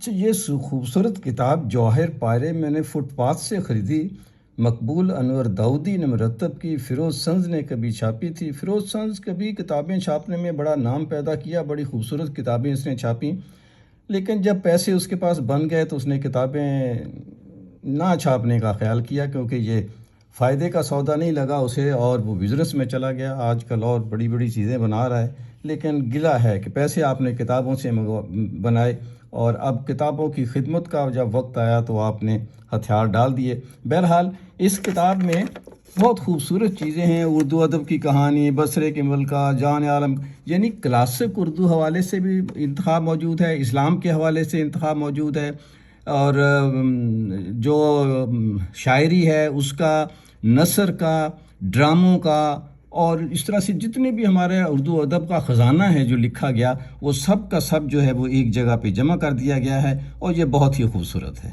اچھا، یہ خوبصورت کتاب جواہر پارے میں نے فٹ پاتھ سے خریدی۔ مقبول انور داؤدی نے مرتب کی، فیروز سنز نے کبھی چھاپی تھی۔ فیروز سنز کبھی کتابیں چھاپنے میں بڑا نام پیدا کیا، بڑی خوبصورت کتابیں اس نے چھاپیں، لیکن جب پیسے اس کے پاس بن گئے تو اس نے کتابیں نہ چھاپنے کا خیال کیا، کیونکہ یہ فائدے کا سودا نہیں لگا اسے، اور وہ بزنس میں چلا گیا۔ آج کل اور بڑی بڑی چیزیں بنا رہا ہے، لیکن گلہ ہے کہ پیسے آپ نے کتابوں سے بنائے، اور اب کتابوں کی خدمت کا جب وقت آیا تو آپ نے ہتھیار ڈال دیے۔ بہرحال اس کتاب میں بہت خوبصورت چیزیں ہیں، اردو ادب کی کہانی، بصرے کے ملکہ، جان عالم، یعنی کلاسک اردو حوالے سے بھی انتخاب موجود ہے، اسلام کے حوالے سے انتخاب موجود ہے، اور جو شاعری ہے اس کا، نثر کا، ڈراموں کا، اور اس طرح سے جتنے بھی ہمارے اردو ادب کا خزانہ ہے جو لکھا گیا، وہ سب کا سب جو ہے وہ ایک جگہ پہ جمع کر دیا گیا ہے، اور یہ بہت ہی خوبصورت ہے۔